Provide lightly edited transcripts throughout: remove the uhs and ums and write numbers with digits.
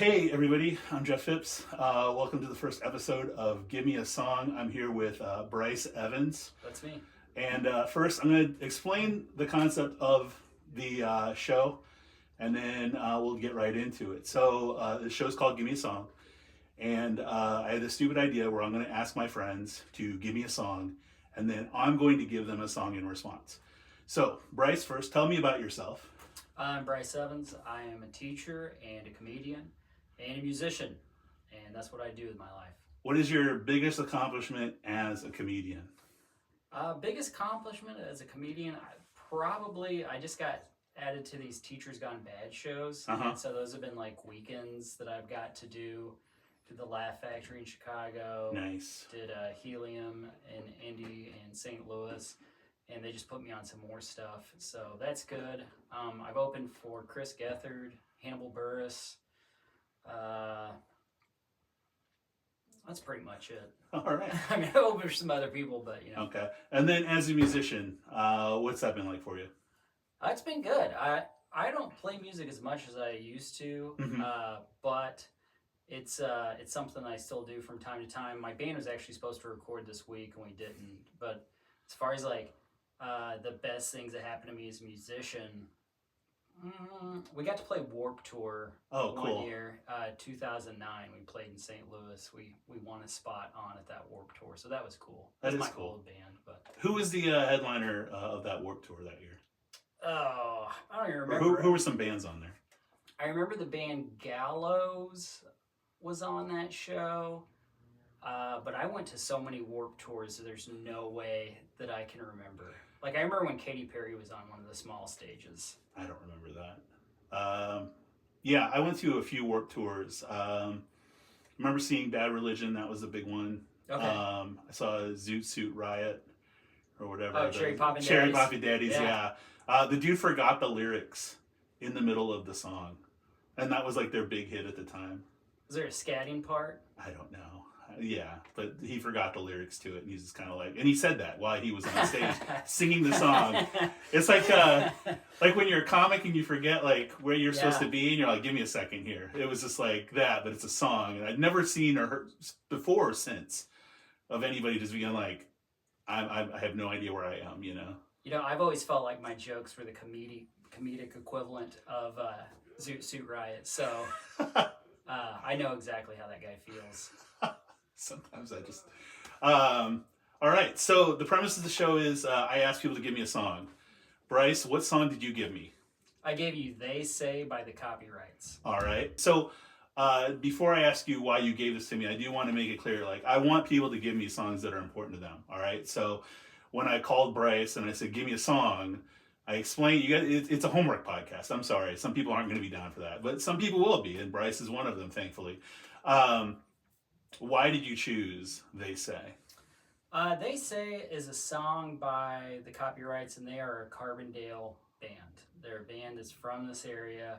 Hey everybody, I'm Jeff Phipps. Welcome to the first episode of Gimme A Song. I'm here with Brice Evans. That's me. And first I'm going to explain the concept of the show, and then we'll get right into it. So the show's called Gimme A Song. And I had this stupid idea where I'm going to ask my friends to give me a song, and then I'm going to give them a song in response. So Brice, first tell me about yourself. I'm Brice Evans. I am a teacher and a comedian and a musician, and that's what I do with my life. What is your biggest accomplishment as a comedian? Biggest accomplishment as a comedian, I just got added to these Teachers Gone Bad shows, and so those have been like weekends that I've got to do. Did the Laugh Factory in Chicago. Nice. Did Helium in Indy and St. Louis. And they just put me on some more stuff, so that's good. I've opened for Chris Gethard, Hannibal Buress. That's pretty much it. All right. I mean, I've opened for some other people, but you know. Okay. And then as a musician, what's that been like for you? It's been good. I don't play music as much as I used to, but it's something I still do from time to time. My band was actually supposed to record this week, and we didn't. But as far as like the best things that happened to me as a musician, we got to play Warped Tour one year, 2009. We played in St. Louis. We won a spot on at that Warped Tour, so that was cool. That is my cool. old band. But who was the headliner of that Warped Tour that year? Oh, I don't even Or remember. who were some bands on there? I remember the band Gallows was on that show. But I went to so many Warped Tours, so there's no way that I can remember. Like, I remember when Katy Perry was on one of the small stages. I don't remember that. Yeah, I went to a few Warped Tours. I remember seeing Bad Religion. That was a big one. Okay. I saw Zoot Suit Riot or whatever. Oh, Cherry Poppin' Daddies. Cherry Poppin' Daddies, yeah. The dude forgot the lyrics in the middle of the song. And that was like their big hit at the time. Was there a scatting part? I don't know. Yeah, but he forgot the lyrics to it, and he's just kind of like, and he said that while he was on stage singing the song. It's like when you're a comic and you forget like where you're supposed to be, and you're like, give me a second here. It was just like that, but it's a song, and I'd never seen or heard before or since of anybody just being like, I have no idea where I am, you know. You know, I've always felt like my jokes were the comedic equivalent of Zoot Suit Riot, so I know exactly how that guy feels. Sometimes I just... all right, so the premise of the show is I ask people to give me a song. Brice, what song did you give me? I gave you They Say by the Copywrites. All right. So before I ask you why you gave this to me, I do want to make it clear, like, I want people to give me songs that are important to them. All right. So when I called Brice and I said, give me a song, I explained, you guys, it's a homework podcast. I'm sorry. Some people aren't going to be down for that, but some people will be. And Brice is one of them, thankfully. Why did you choose They Say? They Say is a song by the Copywrites, and they are a Carbondale band. Their band is from this area,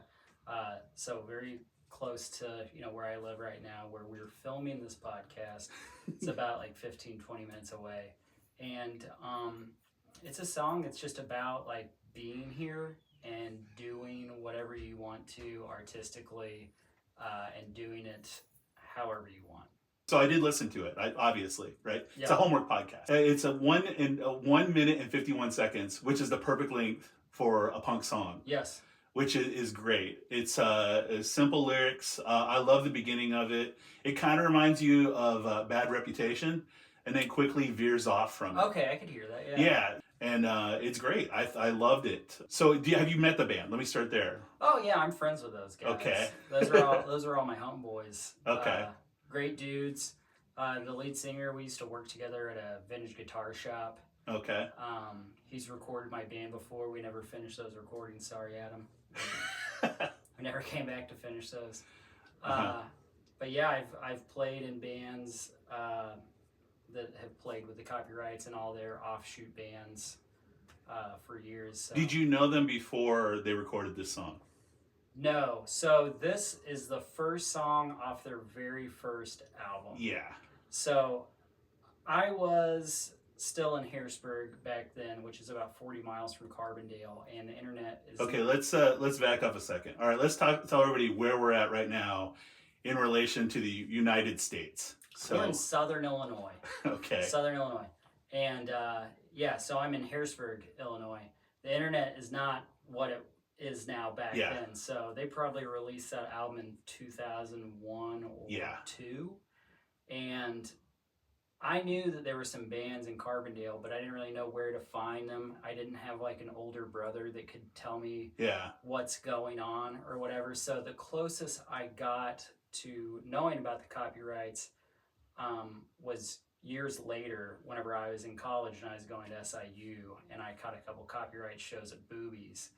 so very close to where I live right now, where we're filming this podcast. It's about like 15-20 minutes away, and it's a song that's just about like being here and doing whatever you want to artistically, and doing it however you want. So I did listen to it, obviously, right? Yeah. It's a homework podcast. It's a 1 minute and 51 seconds, which is the perfect length for a punk song. Yes. Which is great. It's simple lyrics. I love the beginning of it. It kind of reminds you of Bad Reputation, and then quickly veers off from it. Okay, I could hear that, Yeah, and it's great. I loved it. So have you met the band? Let me start there. Oh, yeah, I'm friends with those guys. Okay. Those are all my homeboys. Okay. Great dudes. The lead singer, we used to work together at a vintage guitar shop. Okay. He's recorded my band before. We never finished those recordings. Sorry, Adam. We never came back to finish those. But yeah, I've played in bands that have played with the Copywrites and all their offshoot bands for years. So. Did you know them before they recorded this song? No. So this is the first song off their very first album. Yeah. So I was still in Harrisburg back then, which is about 40 miles from Carbondale, and the internet is... Okay, let's back up a second. All right, let's tell everybody where we're at right now in relation to the United States. So we're in Southern Illinois. Okay. Southern Illinois. And so I'm in Harrisburg, Illinois. The internet is not what it is now back then. So they probably released that album in 2001 or 2. And I knew that there were some bands in Carbondale, but I didn't really know where to find them. I didn't have like an older brother that could tell me what's going on or whatever. So the closest I got to knowing about the Copywrites was years later, whenever I was in college and I was going to SIU, and I caught a couple Copyright shows at Boobies.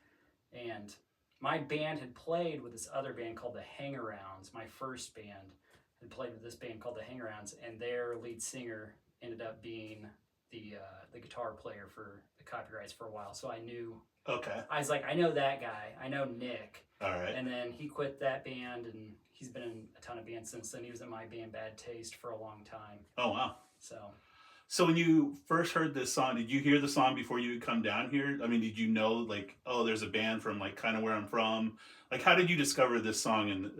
And my band had played with this other band called the Hangarounds. My first band had played with this band called the Hangarounds, and their lead singer ended up being the guitar player for the Copyrights for a while. So I knew. Okay. I was like, I know that guy. I know Nick. All right. And then he quit that band, and he's been in a ton of bands since then. He was in my band Bad Taste for a long time. Oh wow. So when you first heard this song, did you hear the song before you come down here? I mean, did you know, like, oh, there's a band from, like, kind of where I'm from? Like, how did you discover this song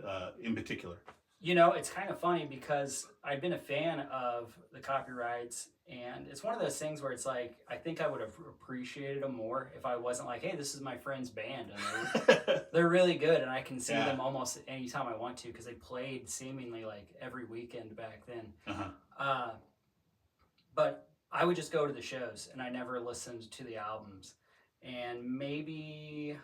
in particular? You know, it's kind of funny because I've been a fan of the Copyrights, and it's one of those things where it's like, I think I would have appreciated them more if I wasn't like, hey, this is my friend's band, and they're really good, and I can see them almost anytime I want to, because they played seemingly like every weekend back then. But I would just go to the shows, and I never listened to the albums. And maybe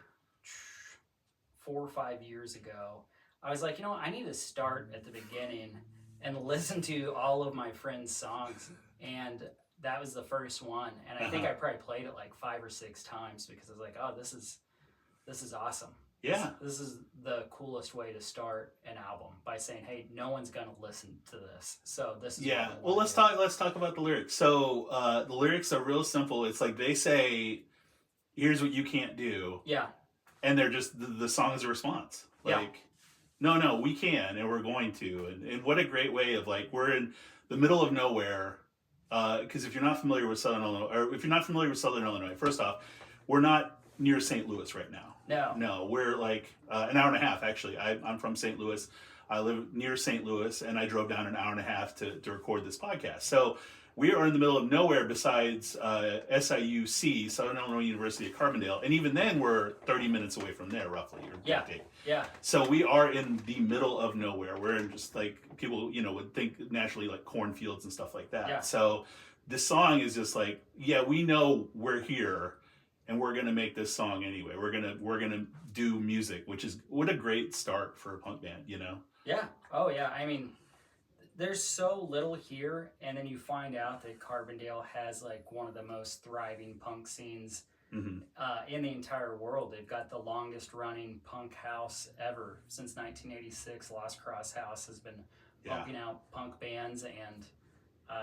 4 or 5 years ago, I was like, you know, I need to start at the beginning and listen to all of my friends' songs. And that was the first one. And I think I probably played it like 5 or 6 times because I was like, oh, this is awesome. Yeah. This is the coolest way to start an album, by saying, hey, no one's going to listen to this. So this is well, let's talk about the lyrics. So the lyrics are real simple. It's like they say, here's what you can't do. Yeah. And they're just the song is a response. Like, no, we can, and we're going to. And what a great way of, like, we're in the middle of nowhere. Because if you're not familiar with Southern Illinois, first off, we're not near St. Louis right now. No, we're like an hour and a half, actually. I'm from St. Louis. I live near St. Louis, and I drove down an hour and a half to record this podcast. So we are in the middle of nowhere besides SIUC, Southern Illinois University at Carbondale. And even then, we're 30 minutes away from there, roughly. Yeah. So we are in the middle of nowhere. We're in just like, people, would think naturally like cornfields and stuff like that. Yeah. So this song is just like, we know we're here, and we're gonna make this song anyway. We're gonna do music, which is, what a great start for a punk band, Yeah. Oh yeah. I mean, there's so little here, and then you find out that Carbondale has like one of the most thriving punk scenes in the entire world. They've got the longest running punk house ever since 1986. Lost Cross House has been pumping out punk bands, and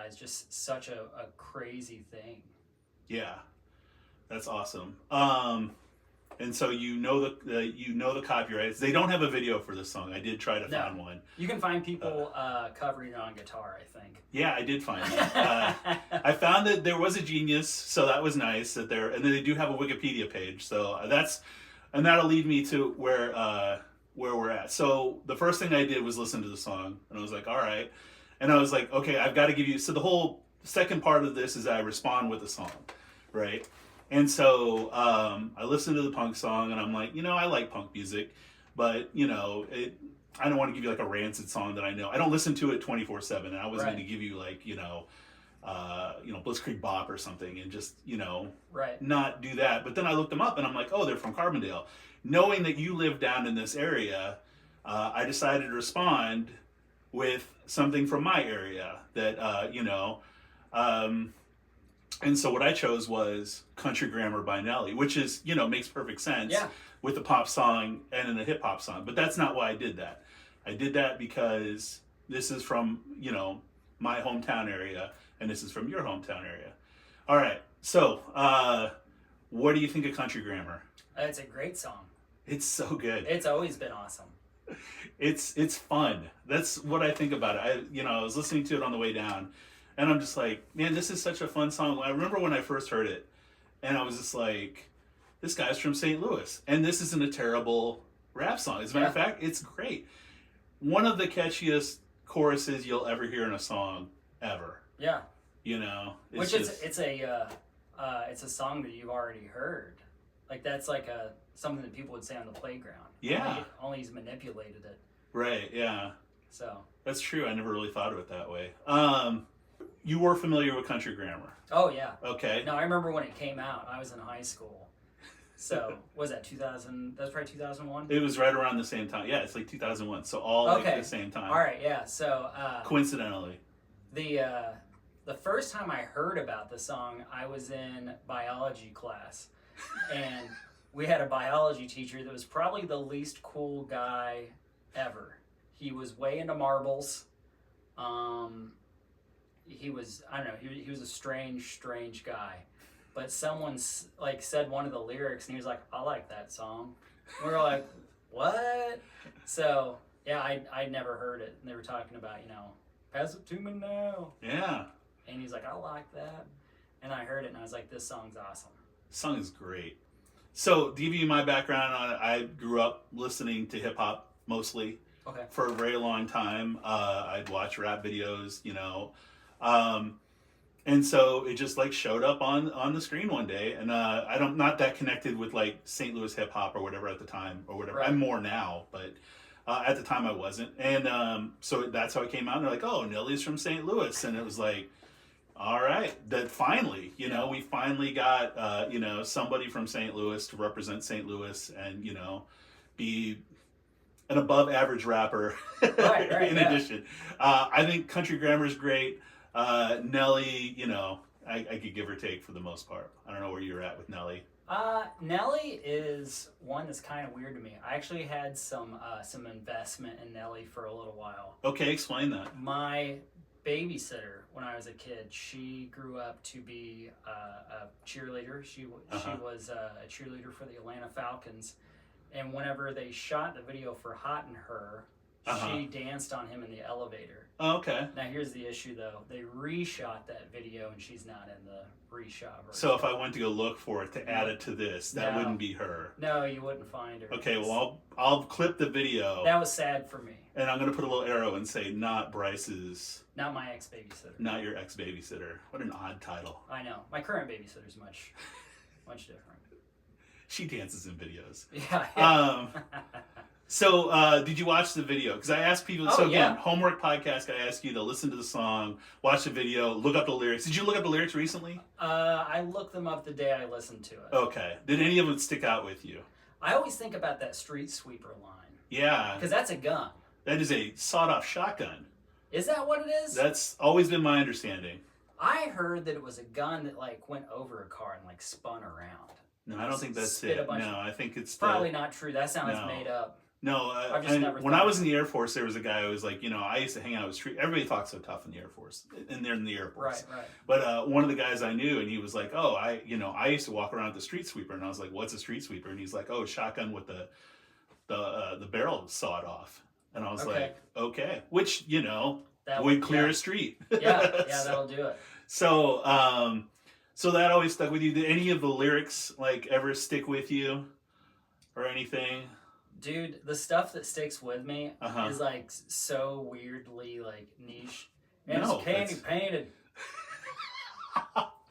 it's just such a crazy thing. Yeah. That's awesome. And so the Copyrights. They don't have a video for this song. I did try to find one. You can find people covering it on guitar, I think. Yeah, I did find that. I found that there was a Genius, so that was nice. And then they do have a Wikipedia page. So that'll lead me to where we're at. So the first thing I did was listen to the song, and I was like, all right. And I was like, okay, I've got to give you. So the whole second part of this is I respond with a song, right? And so I listened to the punk song, and I'm like, I like punk music, but I don't want to give you like a Rancid song that I know. I don't listen to it 24/7, and I wasn't going to give you like Blitzkrieg Bop or something, and just not do that. But then I looked them up, and I'm like, oh, they're from Carbondale. Knowing that you live down in this area, I decided to respond with something from my area that and so what I chose was Country Grammar by Nelly, which is, makes perfect sense with a pop song and in a hip hop song. But that's not why I did that. I did that because this is from, my hometown area, and this is from your hometown area. All right. So, what do you think of Country Grammar? It's a great song. It's so good. It's always been awesome. It's fun. That's what I think about it. I was listening to it on the way down, And I'm just like, man, this is such a fun song. I remember when I first heard it, and I was just like, this guy's from St. Louis, and this isn't a terrible rap song. As a matter of fact, it's great. One of the catchiest choruses you'll ever hear in a song ever. Yeah. You know, it's a song that you've already heard. Like that's like something that people would say on the playground. Yeah. Only he's manipulated it. Right. Yeah. So. That's true. I never really thought of it that way. You were familiar with Country Grammar. Oh yeah. Okay. No, I remember when it came out. I was in high school. So, was that 2000? That was probably 2001? It was right around the same time. Yeah, it's like 2001. So all like the same time. All right, yeah. So, coincidentally. The first time I heard about the song, I was in biology class. And we had a biology teacher that was probably the least cool guy ever. He was way into marbles. He was, I don't know, he was a strange guy. But someone like said one of the lyrics, and he was like, "I like that song." We were like, "What?" So yeah, I'd never heard it, and they were talking about, pass it to me now. Yeah. And he's like, "I like that," and I heard it, and I was like, "This song's awesome." This song is great. So to give you my background on it, I grew up listening to hip hop mostly. Okay. For a very long time. I'd watch rap videos, and so it just like showed up on the screen one day, and I'm not that connected with like St. Louis hip hop or whatever at the time or whatever. Right. I'm more now, but at the time I wasn't, and so that's how it came out. And they're like, "Oh, Nelly's from St. Louis," and it was like, all right, that finally, we finally got somebody from St. Louis to represent St. Louis and be an above average rapper. Right. In addition, I think Country Grammar is great. Nelly, I could give or take for the most part. I don't know where you're at with Nelly. Nelly is one that's kind of weird to me. I actually had some investment in Nelly for a little while. Okay, explain that. My babysitter when I was a kid, she grew up to be a cheerleader. She was a cheerleader for the Atlanta Falcons, and whenever they shot the video for Hot and Her, she danced on him in the elevator. Oh, okay. Now here's the issue though. They reshot that video and she's not in the reshot version. So if I went to go look for it to add it to this, that wouldn't be her. No, you wouldn't find her. Okay, well I'll clip the video. That was sad for me. And I'm gonna put a little arrow and say not Brice's. Not my ex-babysitter. Not your ex-babysitter. What an odd title. I know. My current babysitter's much different. She dances in videos. Yeah. So, did you watch the video? Because I asked people. So again, yeah. Homework podcast. I ask you to listen to the song, watch the video, look up the lyrics. Did you look up the lyrics recently? I looked them up the day I listened to it. Okay. Did any of them stick out with you? I always think about that street sweeper line. Yeah. Because that's a gun. That is a sawed-off shotgun. Is that what it is? That's always been my understanding. I heard that it was a gun that like went over a car and like spun around. No, I don't think that's it. No, I think it's probably not true. That sounds made up. No, when I was in the Air Force, there was a guy who was like, I used to hang out with street. Everybody talks so tough in the Air Force, and they're in the Air Force. Right. But one of the guys I knew, and he was like, "Oh, I used to walk around with the street sweeper," and I was like, "What's a street sweeper?" And he's like, "Oh, shotgun with the barrel sawed off." And I was like, "Okay," which would clear a street. Yeah, that'll do it. So, so that always stuck with you. Did any of the lyrics like ever stick with you, or anything? Dude, the stuff that sticks with me is like so weirdly like niche. And it's candy painted.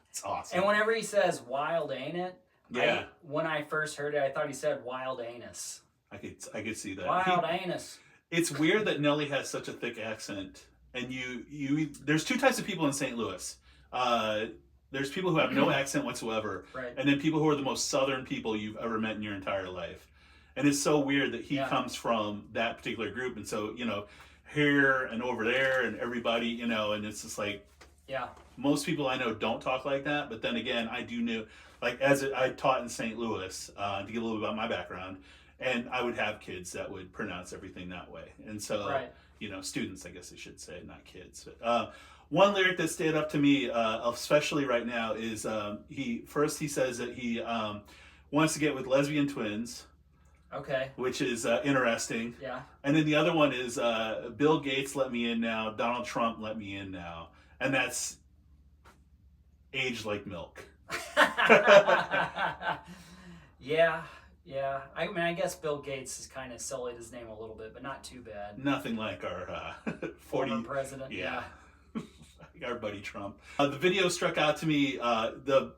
It's awesome. And whenever he says "wild ain't it," yeah. When I first heard it, I thought he said "wild anus." I could see that. Wild anus. It's weird that Nelly has such a thick accent, and you there's two types of people in St. Louis. There's people who have no accent whatsoever, right. And then people who are the most southern people you've ever met in your entire life. And it's so weird that he comes from that particular group, and so here and over there and everybody, and it's just like, most people I know don't talk like that. But then again, I do know, like I taught in St. Louis to get a little bit about my background, and I would have kids that would pronounce everything that way, and so students, I guess I should say, not kids. But, one lyric that stayed up to me, especially right now, is he says that he wants to get with lesbian twins. Okay. Which is interesting. Yeah. And then the other one is Bill Gates let me in now, Donald Trump let me in now, and that's aged like milk. Yeah. I mean, I guess Bill Gates has kind of sullied his name a little bit, but not too bad. Nothing like our 40 Former president. Yeah. Our buddy Trump. The video struck out to me. The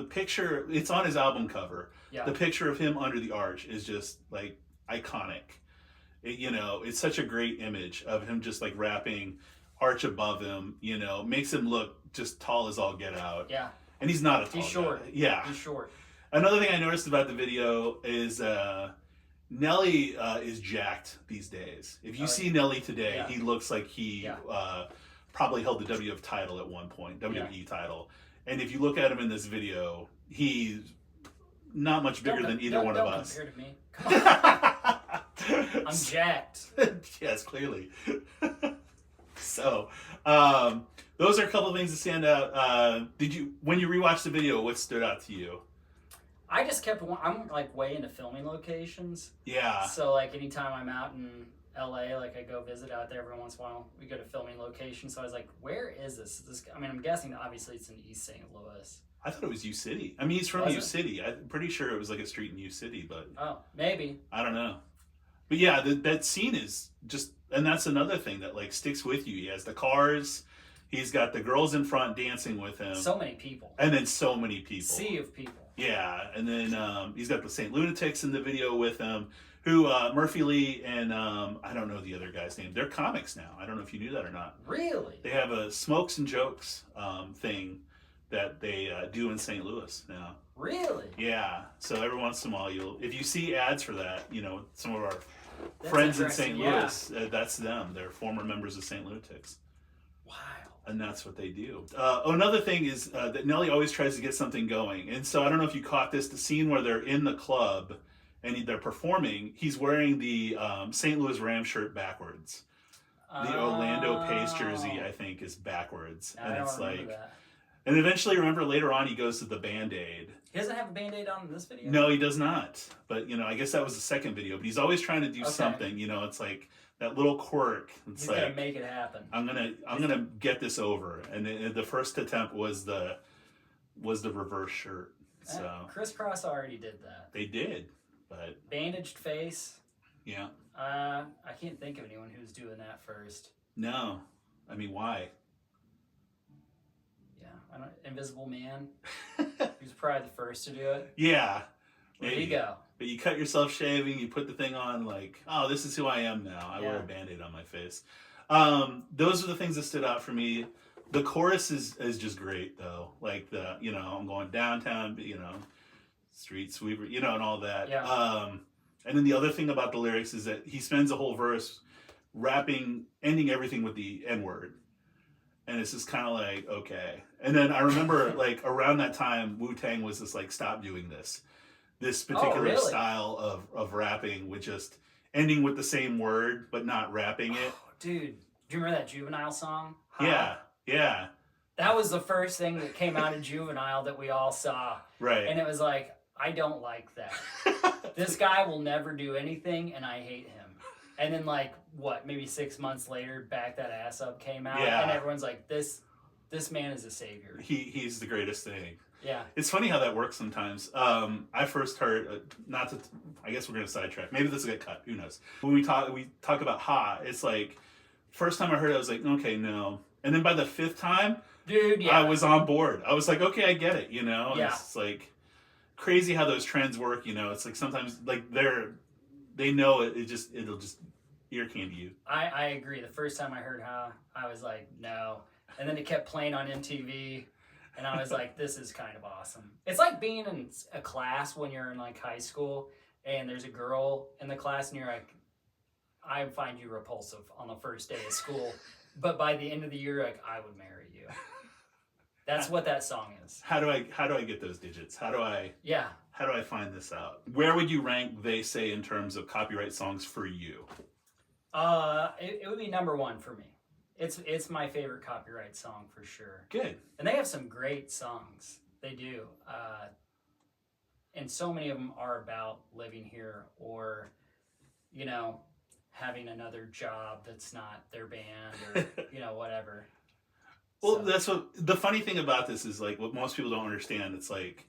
picture, it's on his album cover. Yeah. The picture of him under the arch is just like iconic. It's such a great image of him just like rapping, arch above him. Makes him look just tall as all get out. Yeah. And he's not a tall He's short. guy. Yeah. He's short. Another thing I noticed about the video is Nelly is jacked these days. If you see Nelly today, he looks like he probably held the WWF title at one point, WWE title. And if you look at him in this video, he's not much bigger than either one of us. Don't compare to me. Come on. I'm jacked. Yes, clearly. So, those are a couple of things that stand out. When you rewatched the video, what stood out to you? I just I'm like way into filming locations. Yeah. So like anytime I'm out in LA, like I go visit out there every once in a while, we go to filming locations. So I was like, where is this? I mean, I'm guessing obviously it's in East St. Louis. I thought it was U City. I mean, he's from U City. I'm pretty sure it was like a street in U City, but... Oh, maybe. I don't know. But yeah, that scene is just... And that's another thing that like sticks with you. He has the cars. He's got the girls in front dancing with him. So many people. And then so many people. Sea of people. Yeah, and then he's got the St. Lunatics in the video with him, who Murphy Lee and I don't know the other guy's name. They're comics now. I don't know if you knew that or not. Really? They have a Smokes and Jokes thing that they do in St. Louis now. Really? Yeah. So every once in a while, if you see ads for that, some of our friends in St. Louis, that's them. They're former members of St. Lunatics. Wow. And that's what they do. Another thing is that Nelly always tries to get something going. And so I don't know if you caught this, the scene where they're in the club and they're performing, he's wearing the St. Louis Rams shirt backwards. The Orlando Pace jersey, I think, is backwards. And it's like... That. And eventually, remember, later on, he goes to the Band-Aid. He doesn't have a Band-Aid on in this video? No, he does not. But, I guess that was the second video. But he's always trying to do something. It's like... that little quirk. He's gonna make it happen. I'm gonna get this over. And the first attempt was the reverse shirt. So Crisscross already did that. They did, but bandaged face. Yeah. I can't think of anyone who's doing that first. No, I mean why? Yeah, Invisible Man. He was probably the first to do it. Yeah. There you go. But you cut yourself shaving, you put the thing on like, oh, this is who I am now. I wear a Band-Aid on my face. Those are the things that stood out for me. The chorus is just great though. Like I'm going downtown, street sweeper, and all that. Yeah. And then the other thing about the lyrics is that he spends a whole verse ending everything with the N-word. And it's just kind of like, okay. And then I remember like around that time, Wu-Tang was just like, stop doing this. This particular style of rapping with just ending with the same word, but not rapping it. Oh, dude, do you remember that Juvenile song? Yeah. That was the first thing that came out of Juvenile that we all saw. Right. And it was like, I don't like that. This guy will never do anything, and I hate him. And then maybe 6 months later, Back That Ass Up came out, and everyone's like, this man is a savior. He's the greatest thing. Yeah. It's funny how that works sometimes. I first heard, I guess we're going to sidetrack. Maybe this will get cut. Who knows? When we talk about Ha, it's like, first time I heard it, I was like, okay, no. And then by the fifth time, dude, I was on board. I was like, okay, I get it, Yeah. It's like crazy how those trends work, It's like sometimes like they know it, it'll just ear candy you. I agree. The first time I heard Ha, I was like, no. And then it kept playing on MTV. And I was like, this is kind of awesome. It's like being in a class when you're in high school and there's a girl in the class and you're like, I find you repulsive on the first day of school. But by the end of the year, like, I would marry you. That's what that song is. How do I get those digits? How do I find this out? Where would you rank They Say in terms of copyright songs for you? It would be number one for me. It's my favorite copyright song for sure. Good. And they have some great songs. They do. And so many of them are about living here or, having another job that's not their band or, whatever. Well, that's what the funny thing about this is, like, what most people don't understand. It's like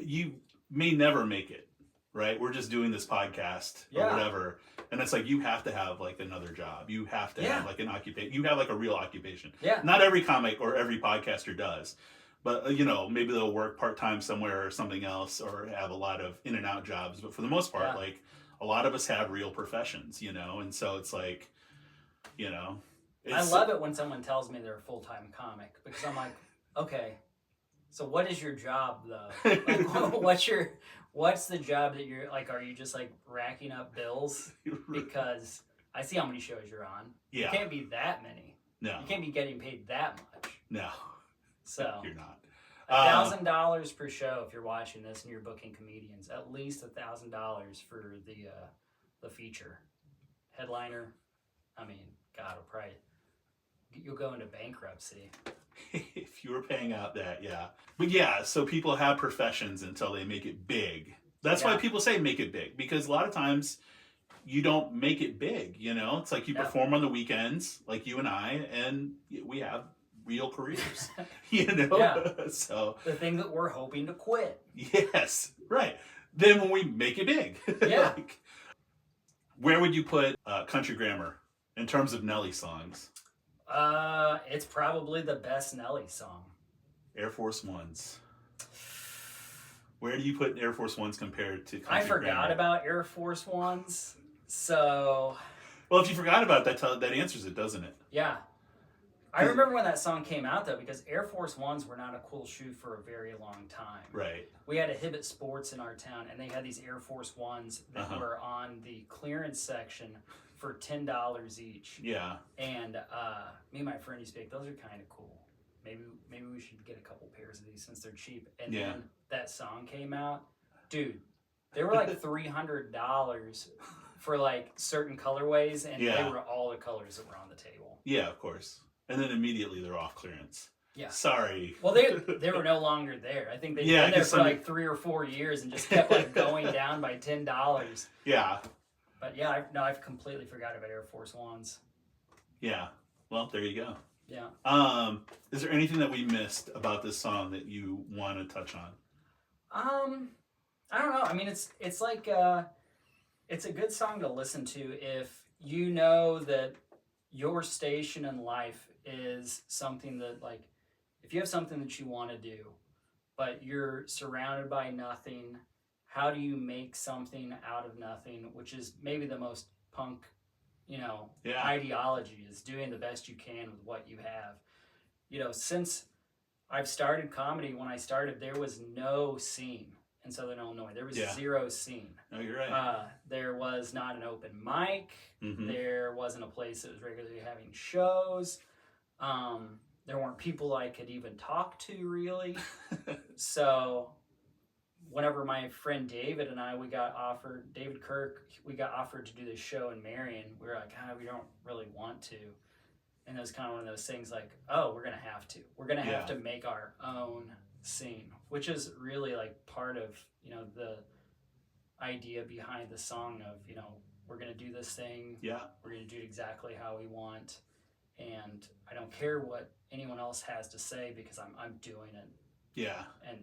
you may never make it, right? We're just doing this podcast or whatever, and it's like you have to have like another job. You have to have like an occupation. You have like a real occupation. Yeah. Not every comic or every podcaster does, but maybe they'll work part-time somewhere or something else, or have a lot of in and out jobs. But for the most part, like a lot of us have real professions, and so it's like, I love it when someone tells me they're a full-time comic, because I'm like, okay, so what is your job though? Like, what's the job that you're like? Are you just like racking up bills? Because I see how many shows you're on. Yeah. You can't be that many. No. You can't be getting paid that much. No. So you're not. $1,000 per show if you're watching this and you're booking comedians. At least $1,000 for the feature. Headliner, I mean, God, you'll go into bankruptcy. If you were paying out that, yeah. But yeah, so people have professions until they make it big. That's why people say make it big, because a lot of times you don't make it big, It's like you perform on the weekends, like you and I, and we have real careers, So the thing that we're hoping to quit. Yes, right. Then when we make it big. Yeah. Like, where would you put Country Grammar in terms of Nelly songs? It's probably the best Nelly song. Air Force Ones. Where do you put Air Force Ones compared to Country I forgot Grammar? about Air Force Ones, so... Well, if you forgot about it, that answers it, doesn't it? Yeah. I remember when that song came out, though, because Air Force Ones were not a cool shoe for a very long time. Right. We had a Hibbett Sports in our town, and they had these Air Force Ones that were on the clearance section for $10 each. Yeah. And me and my friend used to be like, those are kind of cool. Maybe we should get a couple pairs of these since they're cheap. And then that song came out. Dude, they were like $300 for like certain colorways, and they were all the colors that were on the table. Yeah, of course. And then immediately they're off clearance. Yeah. Sorry. Well, they were no longer there. I think they've been there for like 3 or 4 years and just kept like going down by $10. Yeah. But yeah, I've completely forgot about Air Force Ones. Yeah. Well, there you go. Yeah. Is there anything that we missed about this song that you want to touch on? I don't know. I mean, it's like it's a good song to listen to if you know that your station in life is something that, like, if you have something that you want to do, but you're surrounded by nothing, how do you make something out of nothing? Which is maybe the most punk, ideology, is doing the best you can with what you have. Since I've started comedy, when I started, there was no scene in Southern Illinois. There was zero scene. Oh, you're right. There was not an open mic. Mm-hmm. There wasn't a place that was regularly having shows. There weren't people I could even talk to, really. So whenever my friend David and I, David Kirk, we got offered to do this show in Marion, we were like, we don't really want to. And it was kind of one of those things like, oh, we're going to have to. We're going to have to make our own scene, which is really like part of, the idea behind the song of, we're going to do this thing. Yeah. We're going to do it exactly how we want. And I don't care what anyone else has to say because I'm doing it. Yeah. And,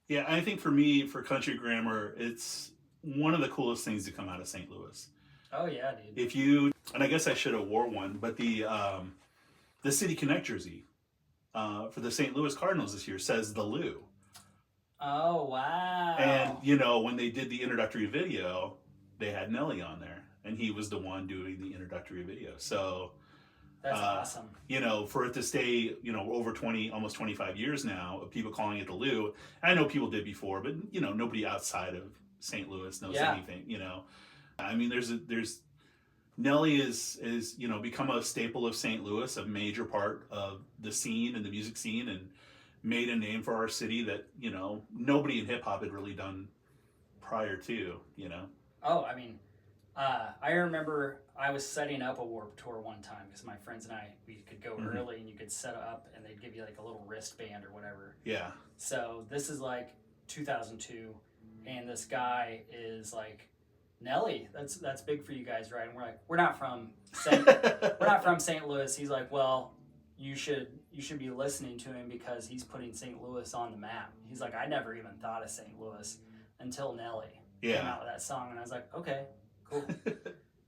Yeah, I think for me, for Country Grammar, it's one of the coolest things to come out of St. Louis. Oh, yeah, dude. And I guess I should have wore one, but the City Connect jersey for the St. Louis Cardinals this year says the Lou. Oh, wow. And, when they did the introductory video, they had Nelly on there, and he was the one doing the introductory video. So that's awesome. For it to stay, over almost 25 years now of people calling it the Lou. I know people did before, but, nobody outside of St. Louis knows anything, I mean, there's Nelly is become a staple of St. Louis, a major part of the scene and the music scene, and made a name for our city that, nobody in hip hop had really done prior to, Oh, I mean, I remember I was setting up a Warped Tour one time because my friends and I, we could go early and you could set up and they'd give you like a little wristband or whatever. Yeah. So this is like 2002 and this guy is like, Nelly, that's big for you guys, right? And we're like, we're not from St. Louis. He's like, well, you should be listening to him because he's putting St. Louis on the map. He's like, I never even thought of St. Louis until Nelly came out with that song, and I was like, okay, cool.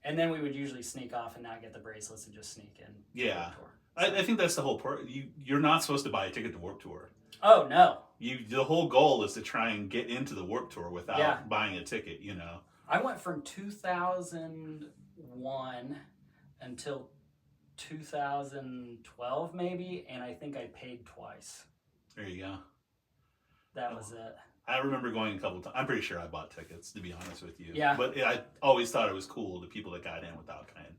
And then we would usually sneak off and not get the bracelets and just sneak in. Yeah. Tour. I think that's the whole part. You're not supposed to buy a ticket to Warped Tour. Oh, no. The whole goal is to try and get into the Warped Tour without buying a ticket, you know. I went from 2001 until 2012 maybe, and I think I paid twice. There you go. That was it. I remember going a couple times. I'm pretty sure I bought tickets, to be honest with you. Yeah. But I always thought it was cool, the people that got in without paying.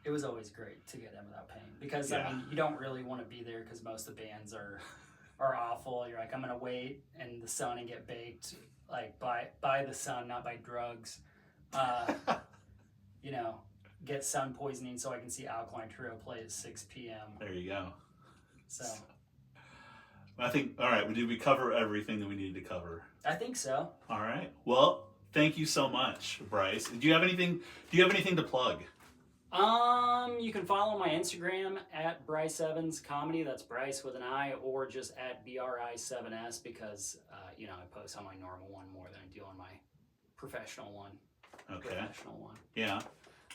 It was always great to get in without paying because I mean you don't really want to be there because most of the bands are awful. You're like, I'm gonna wait in the sun and get baked, like by the sun, not by drugs. You know, get sun poisoning so I can see Alkaline Trio play at 6 p.m. There you go. So I think, all right, did we cover everything that we needed to cover? I think so. All right. Well, thank you so much, Brice. Do you have anything to plug? You can follow my Instagram at Brice Evans Comedy. That's Brice with an I, or just at BRI7S because you know, I post on my normal one more than I do on my professional one. Okay. Professional one. Yeah.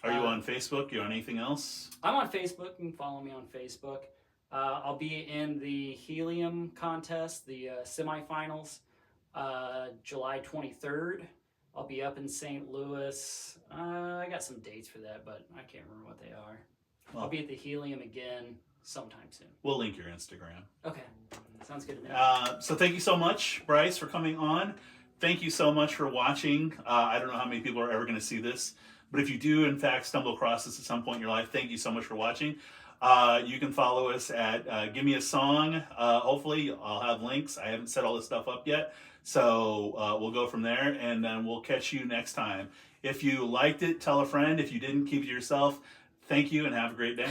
Are you on Facebook? You on anything else? I'm on Facebook. You can follow me on Facebook. I'll be in the Helium contest, the semifinals, July 23rd. I'll be up in St. Louis. I got some dates for that, but I can't remember what they are. Well, I'll be at the Helium again sometime soon. We'll link your Instagram. Okay. Sounds good to me. So thank you so much, Brice, for coming on. Thank you so much for watching. I don't know how many people are ever going to see this, but if you do, in fact, stumble across this at some point in your life, thank you so much for watching. You can follow us at Gimme A Song. Hopefully, I'll have links. I haven't set all this stuff up yet. So we'll go from there, and then we'll catch you next time. If you liked it, tell a friend. If you didn't, keep it to yourself. Thank you, and have a great day.